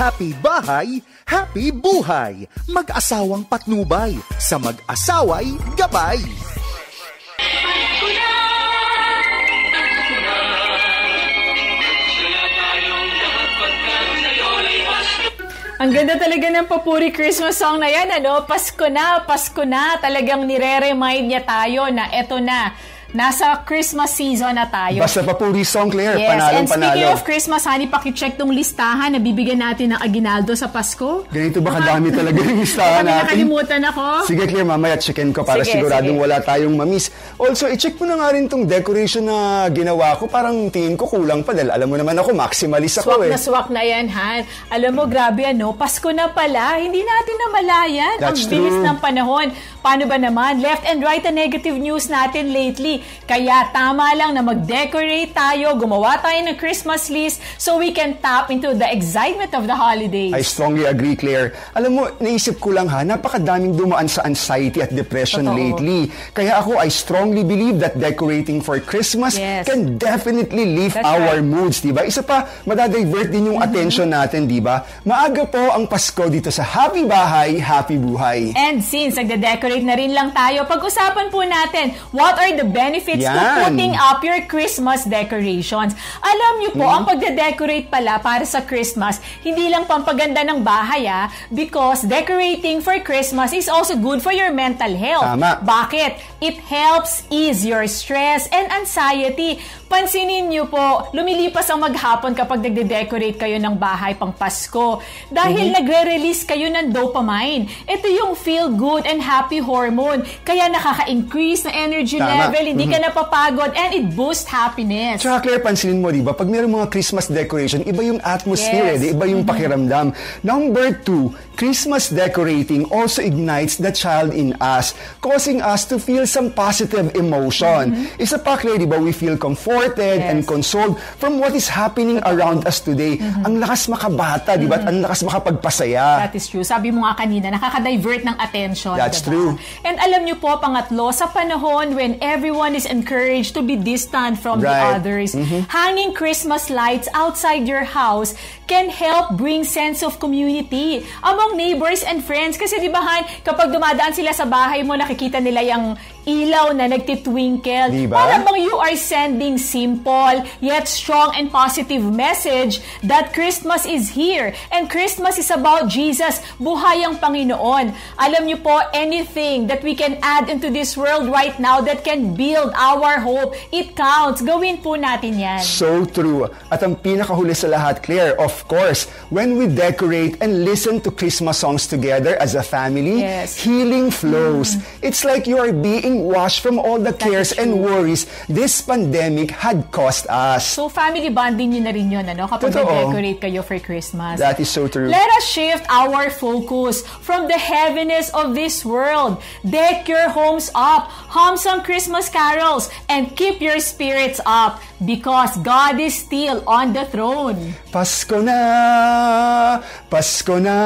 Happy bahay, happy buhay. Mag-asawang patnubay, sa mag-asaway gabay. Ang ganda talaga ng Papuri Christmas song na yan, ano? Pasko na. Talagang nire-remind niya tayo na eto na. Nasa Christmas season na tayo. Basta Papuri song, Claire. Yes, Panalong and speaking panalo. of Christmas, honey, pakicheck tong listahan na bibigyan natin ng aginaldo sa Pasko. Ganito ba kadami talaga yung listahan natin? Nakalimutan ako. Sige, Claire, mamaya checkin ko para siguradong wala tayong mamiss. Also, i-check mo na nga rin tong decoration na ginawa ko. Parang tingin ko kulang pa dahil alam mo naman ako, maximalist ako Swak na yan, Han. Alam mo, grabe ano, Pasko na pala. Hindi natin namalayan. That's ang bilis true. ng panahon. Paano ba naman? Left and right ang negative news natin lately. Kaya tama lang na mag-decorate tayo, gumawa tayo ng Christmas list so we can tap into the excitement of the holidays. I strongly agree, Claire. Alam mo, naisip ko lang napakadaming dumaan sa anxiety at depression lately. Kaya ako, I strongly believe that decorating for Christmas can definitely lift our moods, diba? Isa pa, madadivert din yung attention natin, diba? Maaga po ang Pasko dito sa Happy Bahay, Happy Buhay. And since nagde-decorate na rin lang tayo, pag-usapan po natin, what are the benefits to putting up your Christmas decorations? Alam niyo po, ang pagde-decorate pala para sa Christmas, hindi lang pampaganda ng bahay, because decorating for Christmas is also good for your mental health. Tama. Bakit? It helps ease your stress and anxiety. Pansinin niyo po, lumilipas ang maghapon kapag nagde-decorate kayo ng bahay pang Pasko. Dahil nagre-release kayo ng dopamine. Ito yung feel good and happy hormone. Kaya nakaka-increase na energy level, hindi ka napapagod, and it boosts happiness. Tsaka Claire, pansinin mo, diba? Pag mayroong mga Christmas decoration, iba yung atmosphere, iba yung pakiramdam. Number 2, Christmas decorating also ignites the child in us, causing us to feel some positive emotion. Isa pa, Claire, diba? We feel comforted and consoled from what is happening around us today. Ang lakas makabata, diba? At ang lakas makapagpasaya. That is true. Sabi mo nga kanina, nakaka-divert ng attention. That's diba? true. And alam niyo po, pangatlo, sa panahon when everyone is encouraged to be distant from the others, hanging Christmas lights outside your house can help bring sense of community among neighbors and friends. Kasi di ba, Han, kapag dumadaan sila sa bahay mo, nakikita nila yung ilaw na nagtitwinkle. Diba? Para bang you are sending simple yet strong and positive message that Christmas is here. And Christmas is about Jesus, buhay ang Panginoon. Alam niyo po, anything that we can add into this world right now that can build our hope, it counts. Gawin po natin yan. So true. At ang pinakahuli sa lahat, Claire, of course, when we decorate and listen to Christmas songs together as a family, healing flows. It's like you are being washed from all the cares and worries this pandemic had caused us. So family bonding nyo na rin yun, ano? Kapag decorate kayo for Christmas. That is so true. Let us shift our focus from the heaviness of this world. Deck your homes up, hum some Christmas carols, and keep your spirits up because God is still on the throne. Pasko na! Pasko na!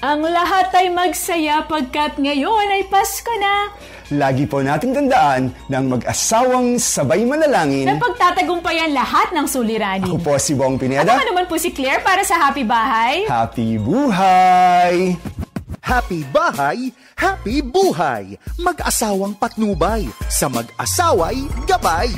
Ang lahat ay magsaya pagkat ngayon ay Pasko na. Lagi po nating tandaan ng mag-asawang sabay manalangin na pagtatagumpayan lahat ng suliranin. Ako po si Bong Pineda. At ako naman po si Claire para sa Happy Bahay. Happy Buhay! Happy bahay, happy buhay. Mag-asawang patnubay, sa mag-asaway gabay.